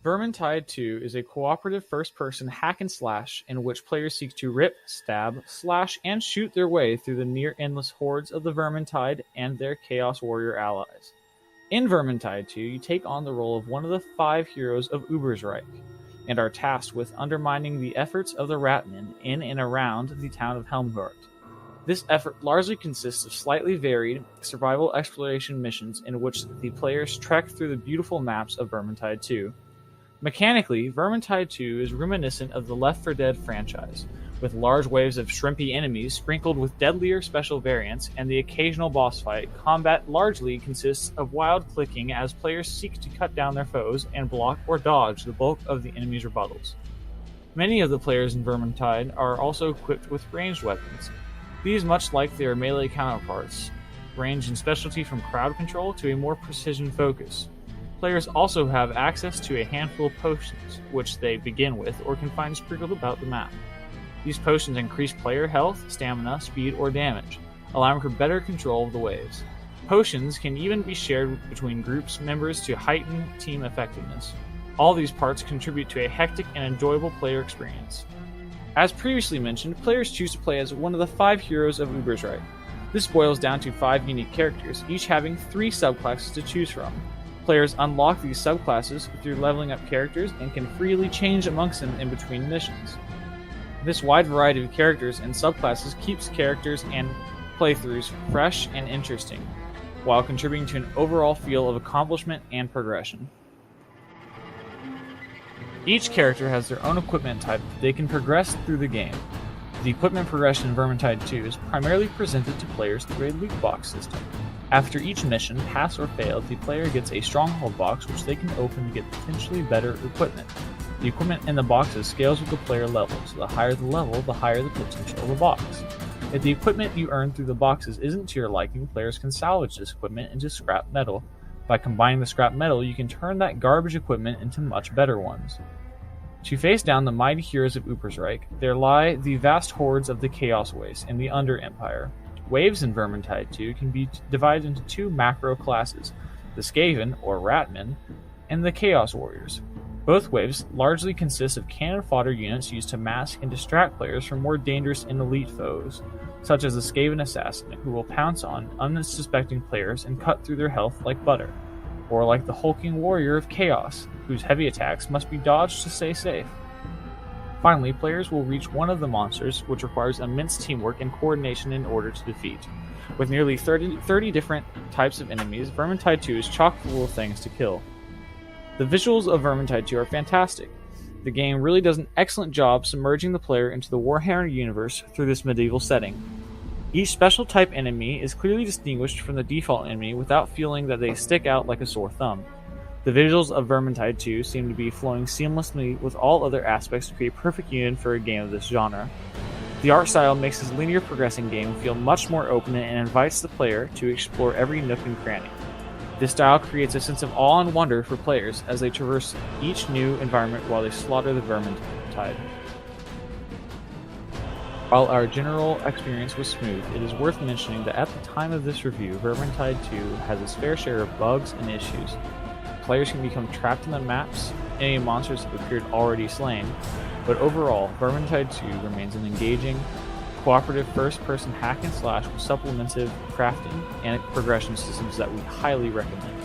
Vermintide 2 is a cooperative first-person hack-and-slash in which players seek to rip, stab, slash, and shoot their way through the near-endless hordes of the Vermintide and their Chaos Warrior allies. In Vermintide 2, you take on the role of one of the 5 heroes of Ubersreich, and are tasked with undermining the efforts of the Ratmen in and around the town of Helmgart. This effort largely consists of slightly varied survival exploration missions in which the players trek through the beautiful maps of Vermintide 2. Mechanically, Vermintide 2 is reminiscent of the Left 4 Dead franchise, with large waves of shrimpy enemies sprinkled with deadlier special variants and the occasional boss fight. Combat largely consists of wild clicking as players seek to cut down their foes and block or dodge the bulk of the enemy's rebuttals. Many of the players in Vermintide are also equipped with ranged weapons. These, much like their melee counterparts, range in specialty from crowd control to a more precision focus. Players also have access to a handful of potions, which they begin with or can find sprinkled about the map. These potions increase player health, stamina, speed, or damage, allowing for better control of the waves. Potions can even be shared between groups members to heighten team effectiveness. All these parts contribute to a hectic and enjoyable player experience. As previously mentioned, players choose to play as one of the 5 heroes of Ubersreich. This boils down to 5 unique characters, each having 3 subclasses to choose from. Players unlock these subclasses through leveling up characters and can freely change amongst them in between missions. This wide variety of characters and subclasses keeps characters and playthroughs fresh and interesting, while contributing to an overall feel of accomplishment and progression. Each character has their own equipment type that they can progress through the game. The equipment progression in Vermintide 2 is primarily presented to players through a loot box system. After each mission, pass or fail, the player gets a stronghold box which they can open to get potentially better equipment. The equipment in the boxes scales with the player level, so the higher the level, the higher the potential of the box. If the equipment you earn through the boxes isn't to your liking, players can salvage this equipment into scrap metal. By combining the scrap metal, you can turn that garbage equipment into much better ones. To face down the mighty heroes of Ubersreich, there lie the vast hordes of the Chaos Waste and the Under Empire. Waves in Vermintide 2 can be divided into 2 macro classes, the Skaven, or Ratmen, and the Chaos Warriors. Both waves largely consist of cannon fodder units used to mask and distract players from more dangerous and elite foes, such as the Skaven Assassin, who will pounce on unsuspecting players and cut through their health like butter, or like the hulking Warrior of Chaos, whose heavy attacks must be dodged to stay safe. Finally, players will reach one of the monsters, which requires immense teamwork and coordination in order to defeat. With nearly 30 different types of enemies, Vermintide 2 is chock full of things to kill. The visuals of Vermintide 2 are fantastic. The game really does an excellent job submerging the player into the Warhammer universe through this medieval setting. Each special type enemy is clearly distinguished from the default enemy without feeling that they stick out like a sore thumb. The visuals of Vermintide 2 seem to be flowing seamlessly with all other aspects to create a perfect union for a game of this genre. The art style makes this linear progressing game feel much more open and invites the player to explore every nook and cranny. This style creates a sense of awe and wonder for players as they traverse each new environment while they slaughter the Vermintide. While our general experience was smooth, it is worth mentioning that at the time of this review, Vermintide 2 has its fair share of bugs and issues. Players can become trapped in the maps, enemy monsters have appeared already slain, but overall, Vermintide 2 remains an engaging, cooperative first-person hack and slash with supplementive crafting and progression systems that we highly recommend.